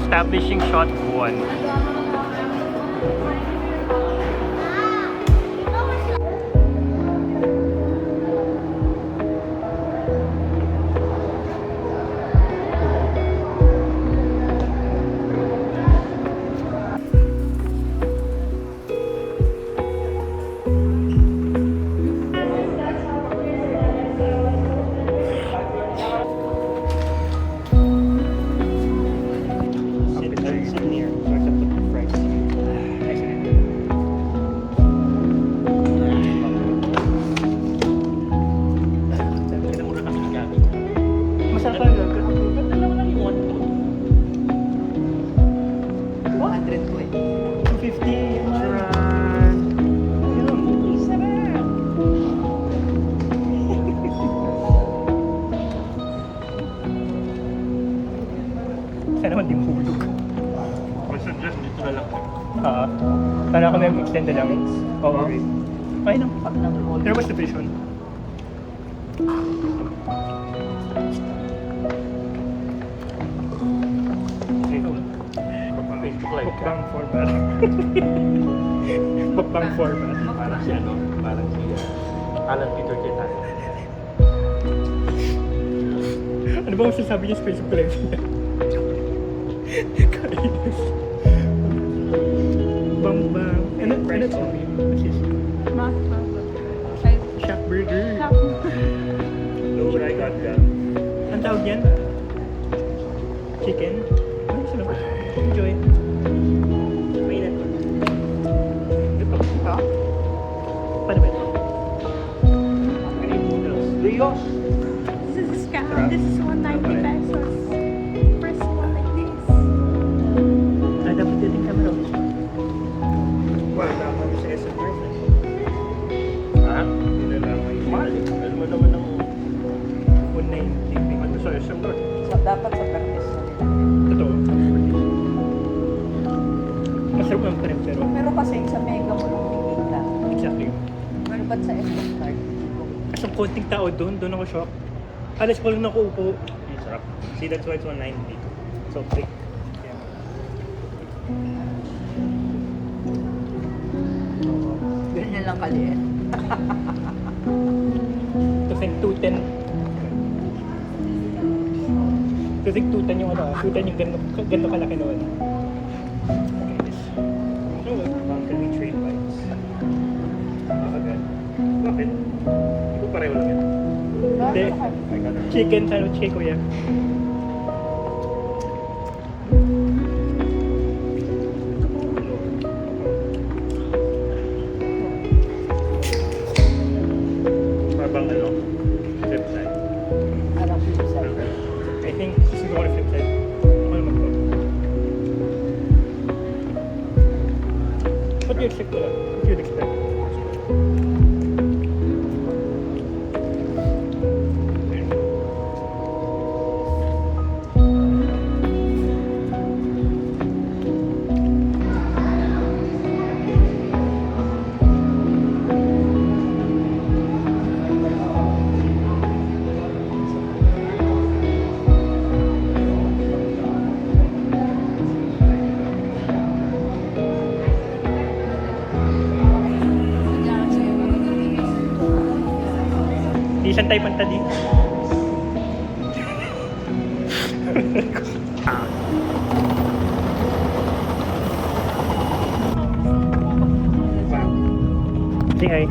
Establishing shot 1. Sana naman di mahulog. Basta just dito na lang. Sana ako may extend na lang. Oo. Okay lang. There was the vision. Mukbang format. Mukbang format. Parang si ano, parang si Alan Peter Cayetano. Ano ba masasabi niya sa Prince of Persia? Kainis. Bang bang. Ano ito? Shack Burger. Look what I got dyan. Ang tawag yan? Chicken? Ano sila ba? Enjoy. Mainit. Ito. Paano ba ito? Rios! This is a scam. This is 190 pesos. First one like this. Dapat din yung camera. Wala naman sa SMR. Ha? Hindi na naman yung mahal eh. Alam mo naman ang 190. ano sa SMR. So, dapat sa practice na nila. Totoo. Masarap naman pa rin pero Pero kasi sa mega mo lang kikita. exactly. Pero ba't sa SM card? As ang konting tao doon ako shock. Alas ko lang nakaupo. Ang sarap. See, that's why it's 190. So thick. Yeah. Ganyan lang kaliit. To think 210. To think 210 yung ano, 210 yung ganito kalaki noon. So, how can we trade bikes? Agad. Bakit? Hindi ko pareho lang yan. Hindi. I got it. Chicken sandwich kay kuya. Parang ano? Flip side. Parang pizza. I think siguro na flip side. Ako naman po. What do you expect ko lang? What do you expect? Di saan tayo punta di? Say hi.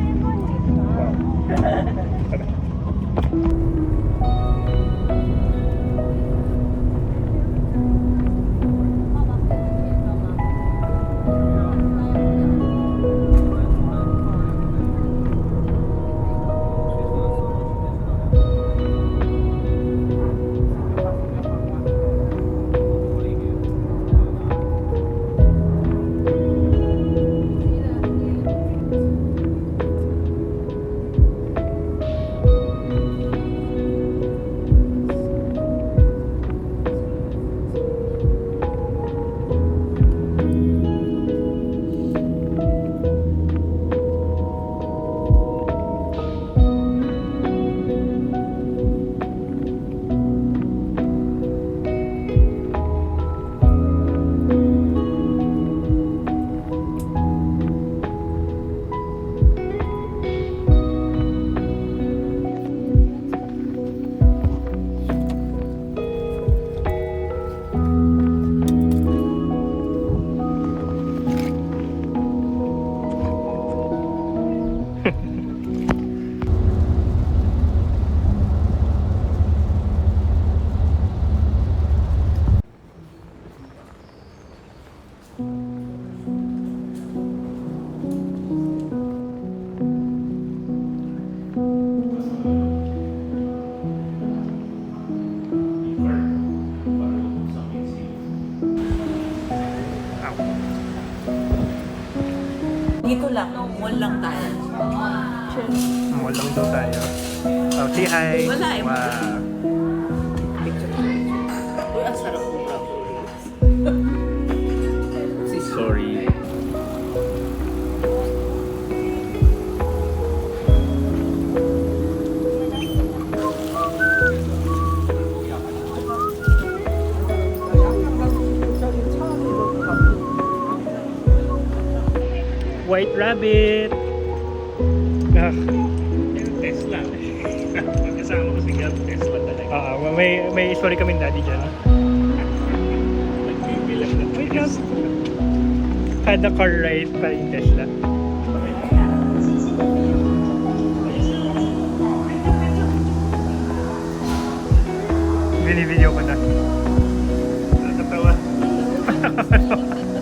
Dito lang, mall lang tayo. Mall lang daw tayo. Oh, say hi. Wala eh. Wow. Uy, ang sarap ng broccoli. Sorry. White rabbit. Ah, Yung Tesla. Magkasama ko si Gab, Tesla talaga. may story kaming daddy dyan. Nagbibilang na Wait, God. Had a car ride pa yung Tesla. Bini-video ko na. Nakatawa.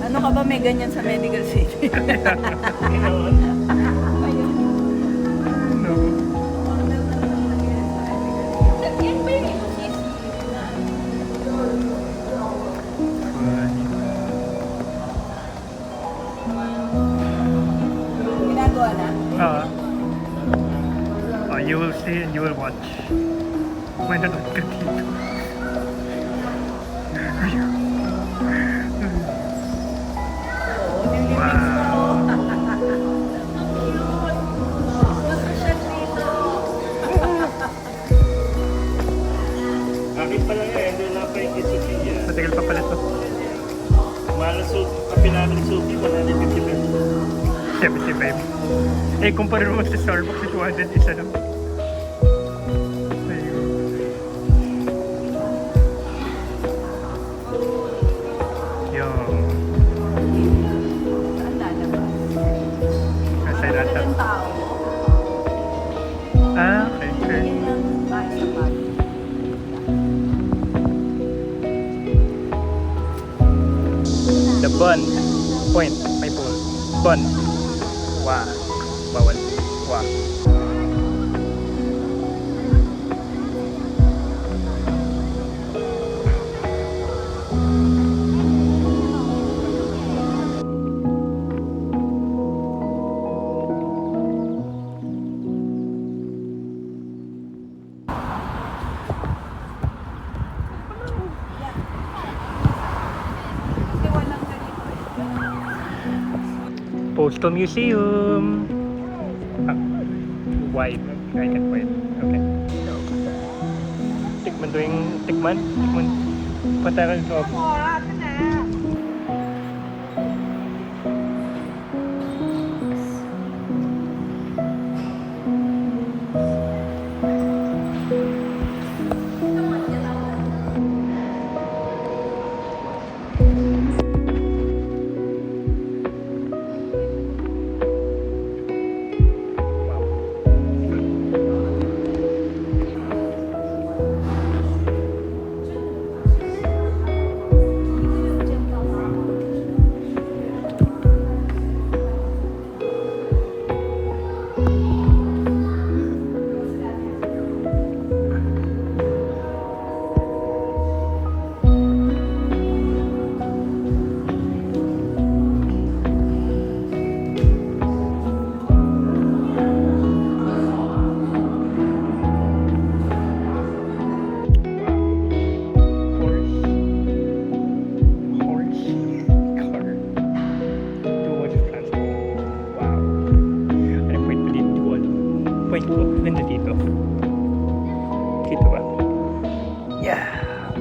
Ano ka ba may ganyan sa Medical City? Ginawa. No. Ginagawa na? You will see and you will watch. Manonood ka dito. Akin pa lang yan, doon lang pa yung kay Sophia. Matagal pa pala to. Malas so, kapilala ni Sophie, 150 pesos. 75. Eh, kumpara mo sa Starbucks, 200 isa lang. Ayun. Yung Saan lalabas? nasa Wala nata. ng tao. Okay, sure. Yan ang bahay sa pag. The Bun Point, may pool. Bun. Wow. Bawal. Wow. Kasi walang ganito eh. Postal Museum. Ah, wide. I can wait. Okay. Tikman doing tikman. Tikman. Punta ka sa loob.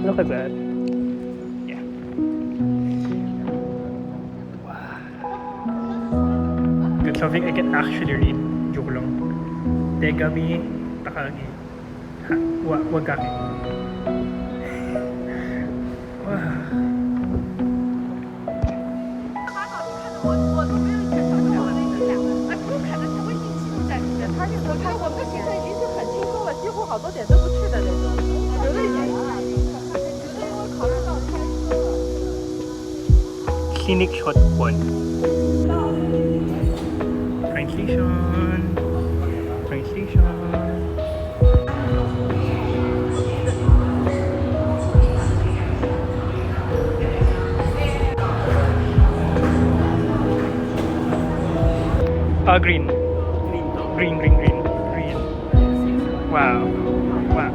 Look at that. Yeah. Wow. Good, something I can actually read. Joke lang. Tegami Takagi. Wagaki. Wow. 我都没有一个小小的那个两个，哎，不用看那是微信记录在里面。他这个，我觉得我们的行程已经是很轻松了，几乎好多点都不去的那种。有的已经，有的因为考虑到开车了。 Scenic Shot 1. Train station. Train station. Green. Green to. Green. Wow. Wow.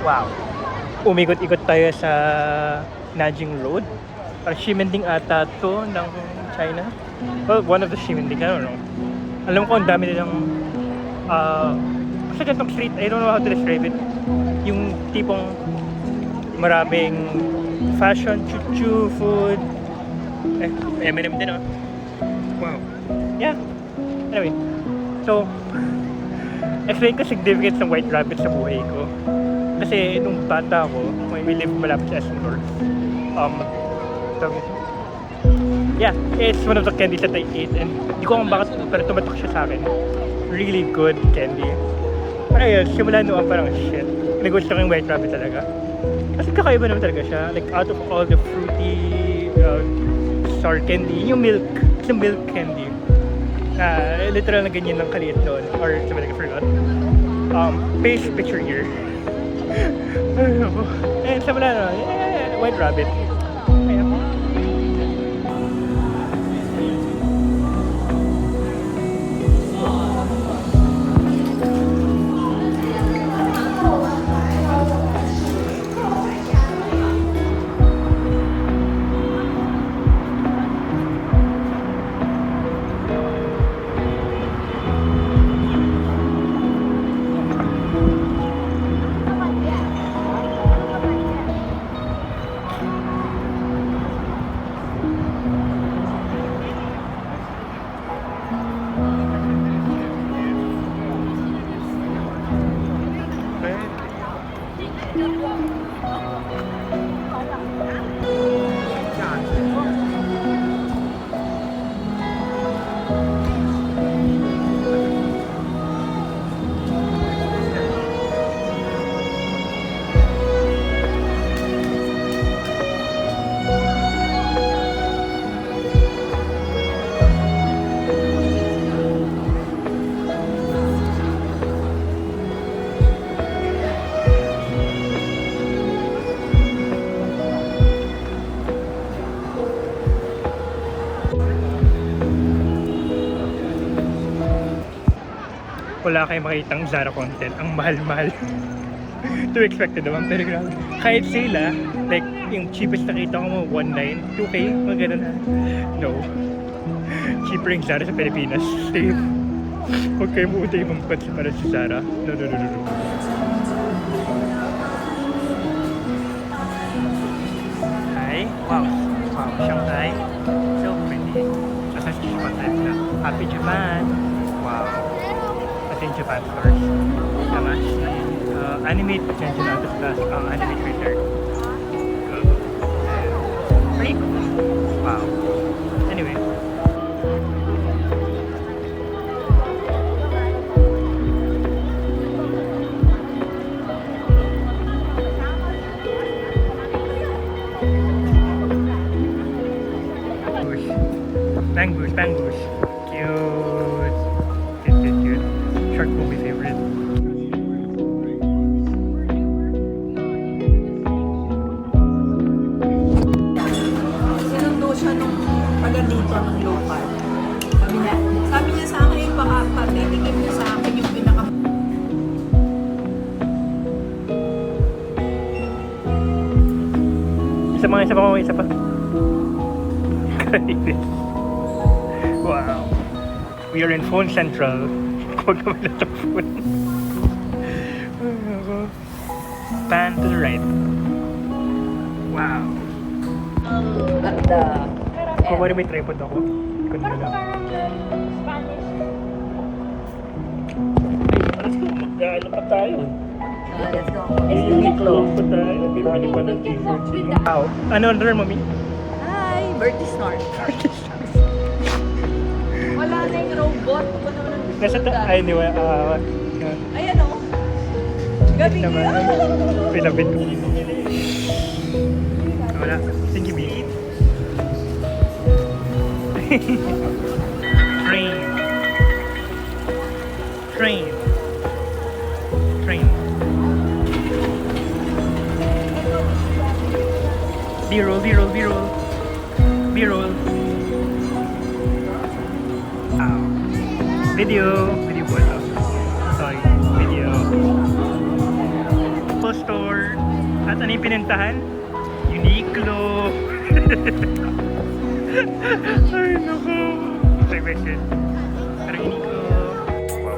Wow. Umikot-ikot tayo sa Nanjing Road. Parang Ximending ata to ng China. Well, one of the Ximending, I don't know. Alam ko ang dami nilang sa ganitong street, I don't know how to describe it. Yung tipong maraming fashion, chuchu, food. M&M din oh. Wow. Yeah. Anyway. So, explain ko significance ng White Rabbit sa buhay ko. Kasi nung bata ako, when we lived malapit sa SM North, yeah, it's one of the candies that I ate and hindi ko alam bakit pero tumatak siya sa akin. Really good candy. Pero ayun, simula noon parang shit. Nagusto ko yung White Rabbit talaga. Kasi kakaiba naman talaga siya. Like out of all the fruity sour candy, yung milk, it's a milk candy. Literal na ganyan lang kaliit doon. Or something like I forgot. Paste picture here. And sa wala na, White Rabbit. Ayan. Wala kayong makitang Zara content. Ang mahal-mahal. To be expected naman, pero grabe. Kahit sila, like, yung cheapest nakita ko mo, 1.9, 2K, mga ganun ha. No. Cheaper yung Zara sa Pilipinas. Save. Huwag kayo pumunta yung mga pansin para sa Zara. No. Hi. Wow. Shanghai. So pretty. Nasa Japan na. Happy Japan. Wow. In Japan first. Yamashi. Animate attention out of class. Animate Twitter. Pretty cool. Wow. Anyway. Bang Bush. Cute. Shark movie favorite. Sinundo siya nung taga dito ng local. Sabi niya sa akin, baka patitigim niya sa akin yung pinaka... Isa pa. Wow. We are in Phone Central. Huwag kami na sa phone. Pan to the right. Wow. At the... Kung may tripod ako, ikot na lang. Mag-ano pa tayo? let's go. Uniqlo pa tayo. Bibili pa ng t-shirts. Wow. Ano order, mami? Hi, Bertie Snort. Wala na yung robot. Wala na Nasa ay, hindi ba? Ayan o. Gabi naman. Pinabit ko. Wala. Thank you, B. Train. Train. Train. B-roll, B-roll, B-roll. B-roll. Ow. Video. Video po ito. Sorry. Video. Apple Store. At ano yung pinuntahan? Uniqlo. Ay, naku. Segregation. Pero Uniqlo. Wow.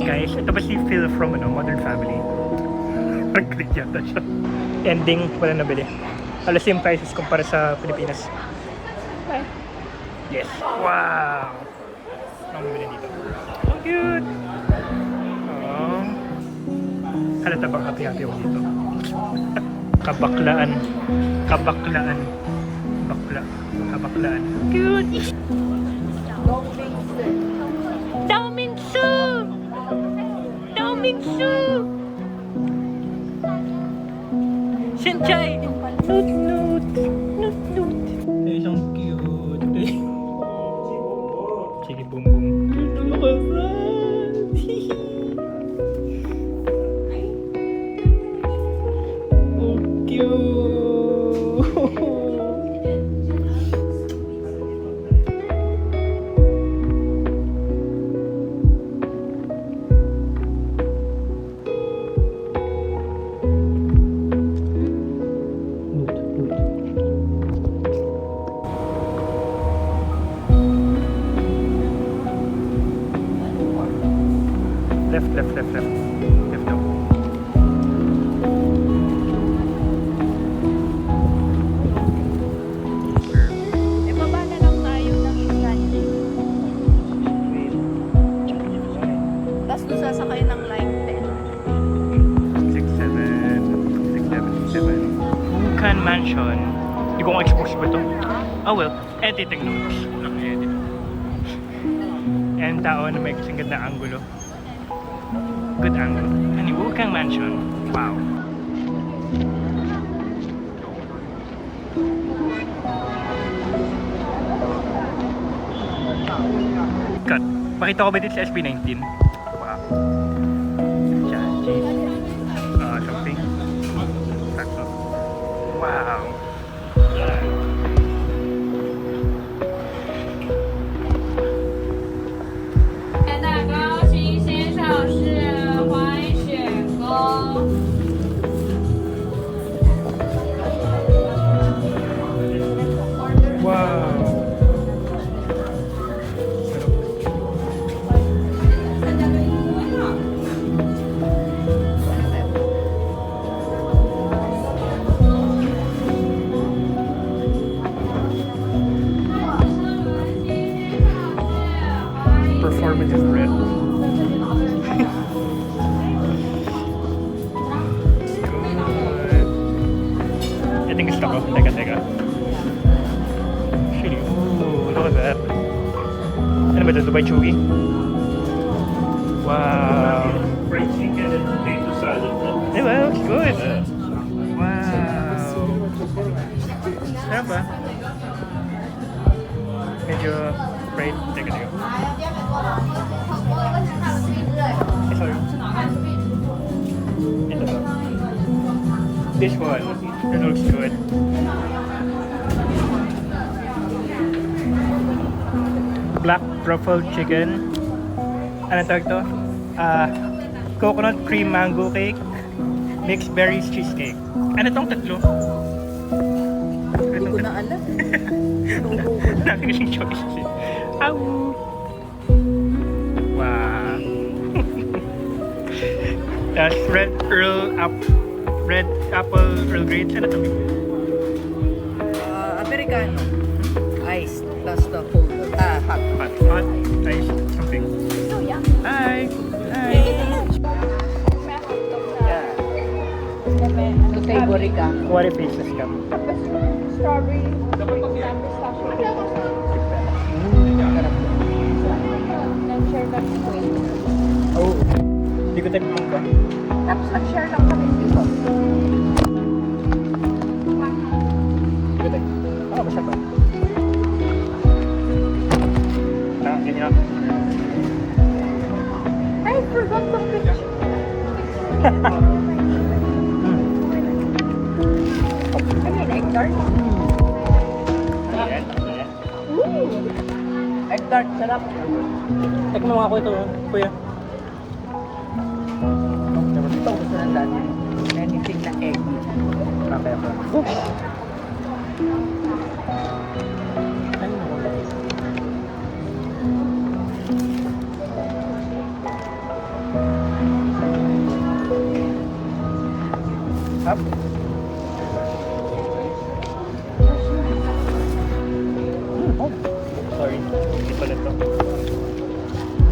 Guys, ito ba si Phil from Modern Family? Nag-click yata siya. Ending, wala nabili. Halos same prices kumpara sa Pilipinas. Bye. Yes. Wow! Ano ang bili dito? Ang cute! Oh. Halata bang happy-happy ako dito? Kabaklaan. Kabaklaan. Bakla. Kabaklaan. Cute! Daomingsu! Daomingsu! Senchai! Nut nut! Nut nut! Ay, isang cute! Sige, boom boom. Oh, cute! Left, left, left, left. Left daw. E baba na lang tayo ng Islandi. Tapos doon sasakay ng line 10. 6, 7. Bukan Mansion. Hindi ko expose ba ito? Oh well, editing notes. Naka-edit. Yan tao na may kasing ganda angulo. Good angle. Ano yung Bukan Mansion? Wow. Cut. Pakita ko ba dito sa SP19? Wow. Diyan, cheese. Shopping. Sakto. Wow. Yeah. 蛋糕，请先上是滑雪糕。 Wow. Performance is red. Good. Ito yung gusto ko. Teka. Shitty. Ooh, look at that. Ano ba ito? Dubai Chugi? Wow. Fried chicken and potato salad. Hey, well, it's good. Wow. Sarap ba? Medyo fried. Teka. Sorry. Ito to. This one. It looks good. Black truffle chicken. Ano tawag to? Coconut cream mango cake. Mixed berries cheesecake. Ano tong tatlo? Hindi ko na alam. Dami kasing choices eh. Ow! Wow! That's red apple Earl Grey. Ano to? Americano. Ice. Plus the cold. Hot. Hot ice something. Hi! Hi! Yeah. Ito favorite ka. What if faces ka? Strawberry, pistachio. That's great. Oh. Hindi ko tayo ba? Tapos nag-share lang kami dito. Hindi ko tayo. Ah, masyado. Ganyan. I forgot the picture. I mean, egg tart. Ayan. Ayan. Ooh. Egg tart, sarap. Tekman mo nga ako ito, kuya. Ito gusto ng dati. Anything na egg. Okay, ako. Ano mo? Up. Oh, Sorry. Hindi pala ito.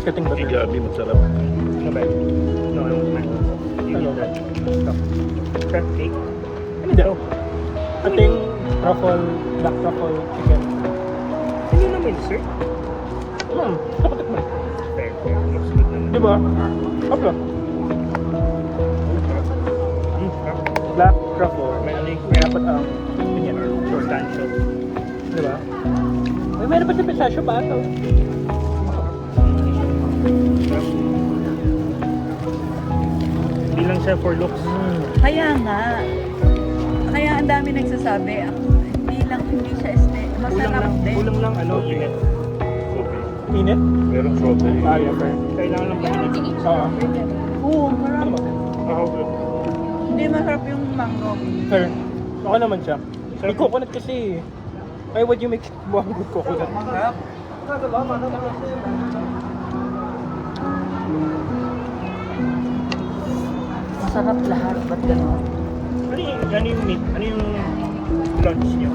skating ba Hey, ito? Gabi, masarap. Ano ba? No, I want my You Ano need ba? that. Crab cake. Ano daw? Ito yung truffle, black truffle chicken. Ano naman, sir? Nakatikman. Fair, fair. Looks good naman. Di ba? Apa? Black truffle. May ano yung May crab apat ang ganyan. substantial. Di ba? May meron pa sa pistachio ba ito? Hindi lang siya for looks. Kaya nga. Kaya ang dami nagsasabi, hindi siya masarap din. Kulang lang ano, init. Okay. Init? Merong strawberry. Ah, yeah, fair. Kailangan lang painit. Oo. Oo, marami. How good. Hindi masarap yung mango. Fair. Okay naman siya. May coconut kasi. Why would you make buwang good coconut? Sarap. Masarap lahat. Ba't gano'n? Ano yung meat? Ano yung lunch niyo?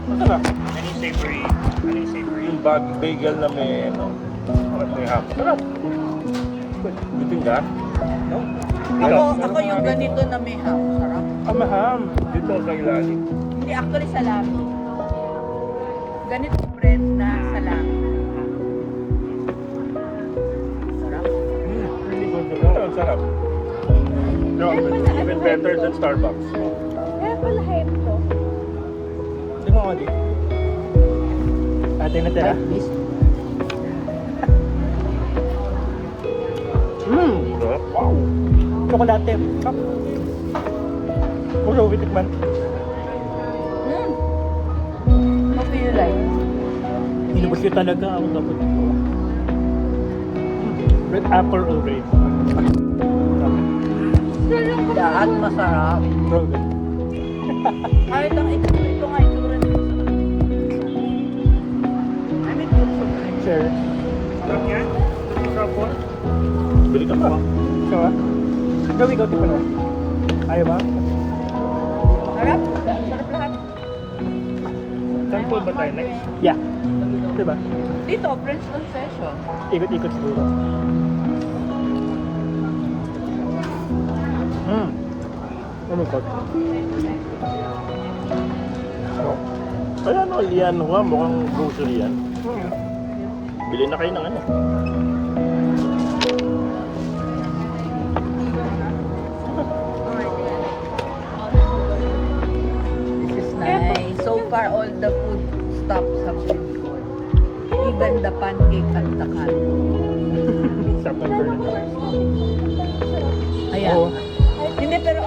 Masarap. Ano yung savory? Ano yung savory? Yung bagel na may ano, may hap. Sarap. Bitin ka? No? Ako yung ganito na may ham. Sarap. Amaham. Dito sa ilalim. Hindi, actually salami. Ganito bread na salami. Sarap. Really good. Ito, ang sarap. No, Even better than Starbucks. Kaya pala hype to. Tingnan mo di. Ate na tira. Sarap. Wow. Chocolate. Cup. Puro witikman. What do you like? Inubos ko talaga ako dapat ito. Red apple or grape. Lahat masarap. Bro, good. Kahit ang ito nga itsura nito. I mean, gusto ko rin. Share. Sarap yan? Sarap po? Bili ka pa. Ikaw ah? Ikaw, ikaw, tipo na. Ayaw ba? Sarap. Sarap lahat. Saan po ba tayo next? Yeah. Diba? Dito, French concession. Ikot-ikot siguro. Oh my God. Kaya ano, Lian Hua, mukhang grocery yan. Bili na kayo ng ano. This is nice. So far, all the food stops have been good. Even the pancake at the canto. Sarap ng furniture. Ayan. Oo. Hindi, pero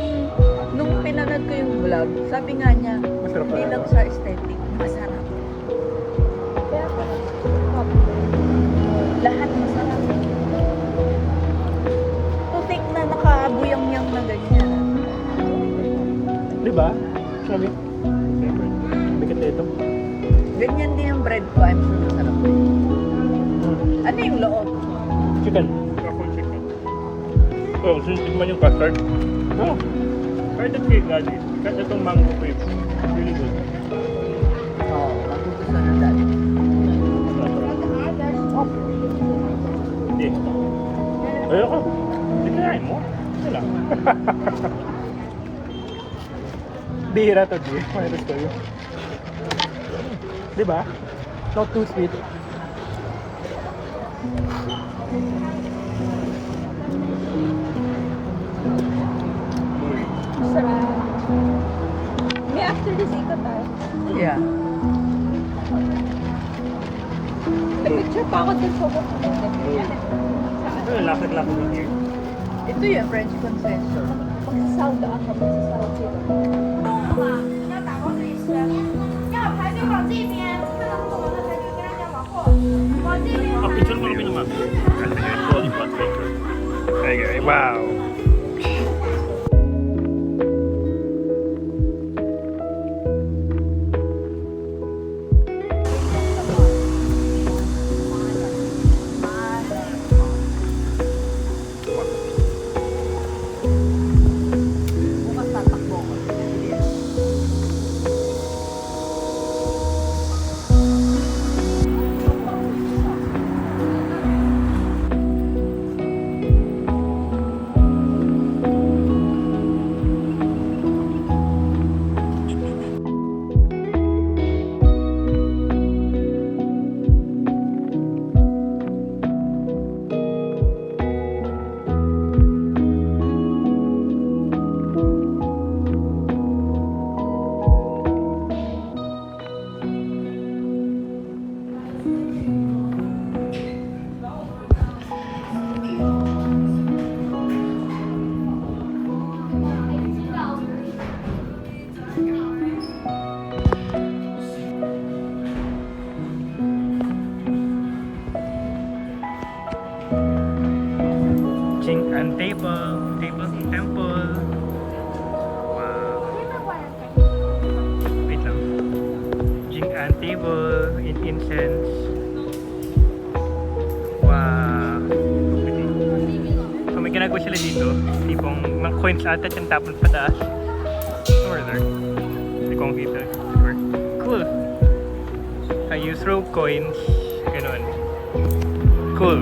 nung pinanood ko yung vlog, sabi nga niya, Masarap hindi talaga. lang sa aesthetic, masarap. Lahat masarap. Tutik na nakabuyang-yang na ganyan. Diba? Sabi. Bigat na ito. Ganyan din yung bread ko, I'm sure masarap din. Ano yung loob? Chicken. Truffle chicken. Oh, sinikman yung custard. Oh. Try the cake, Daddy. Kasi itong mango crepe. Really good. Oo, magugustuhan na dati. Hindi. Ayoko. Hindi kinain mo. Wala. Bihira to, G. Mayroon ko yun. Diba? Not too sweet. May after this ikot tayo. Yeah. Nag-picture pa ako dun sa Ano, lakad-lakad lang here. Ito yung French concession. Magsasound ako. Magsasound sila. 要打包自己吃，要排队往这边，看到不懂的排队跟大家往后，往这边 Ah, 排。 picture mo kami naman. Lollipop maker. Ay, wow. Bukas tatakbo ko. Jing'an Temple. Wow. Wait lang. Jing'an Table in incense. Wow. So may ginagawa sila dito. Tipong mga coins ata yung tapon pataas. Somewhere there. Hindi ko makita. Super cool. You throw coins. Ganun. Cool.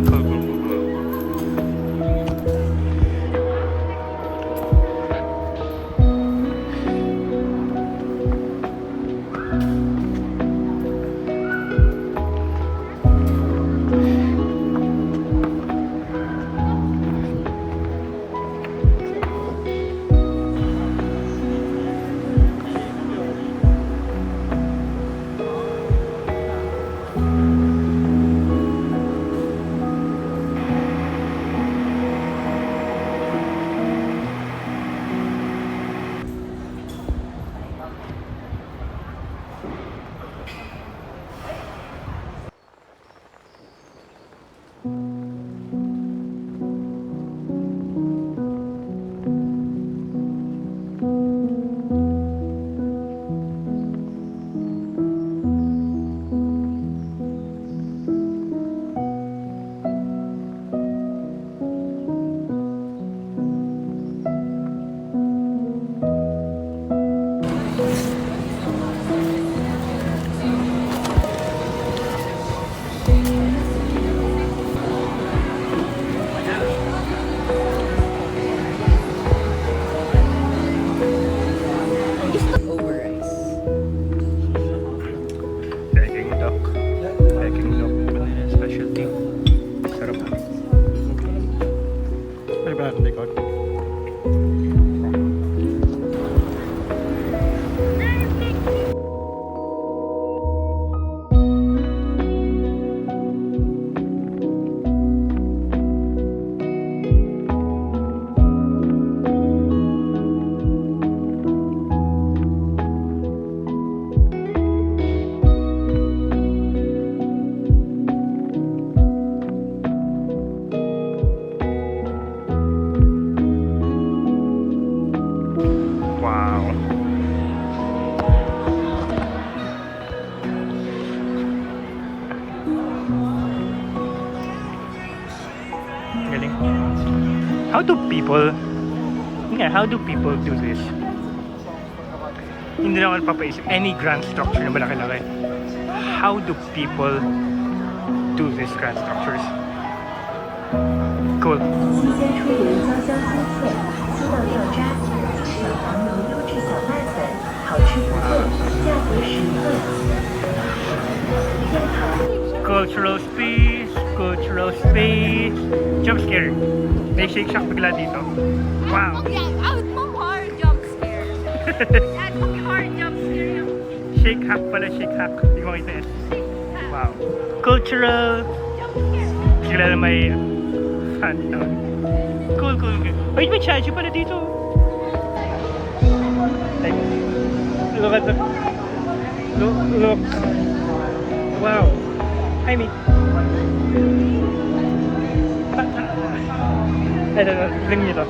How do people do this? Hindi naman papaisip. Any grand structure na malaki-laki. How do people do these grand structures? Cool. 新鲜出炉焦香酥脆，酥到掉渣，小黄油优质小麦粉，好吃不贵，价格实惠。健康。 Cultural space. Jump scare. May shake shack bigla dito. Wow. Yeah, I was more jump scared. Yeah, Tommy Hart jump scare. Shake hack pala, shake hack. Hindi ko makita yan. Wow. Cultural. Kilala may Phantom. Cool, cool. Wait, may statue pala dito. Like, look at the... Look. Wow. Hi, me. Ito, ring nyo to.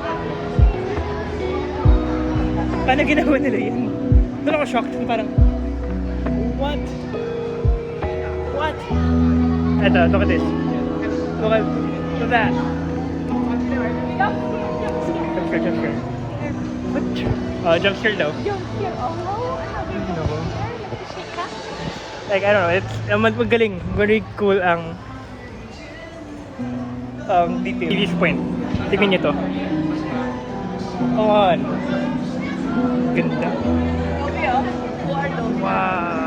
Paano ginawa nila yan? Doon ako shocked. Parang, what? What? Ito, look at this. Look at that. Jump scare. What? Jump scare daw. No. Like, I don't know, it's magaling. Very cool ang detail. This point. Tingnan nyo to. Come on. Ganda. Wow.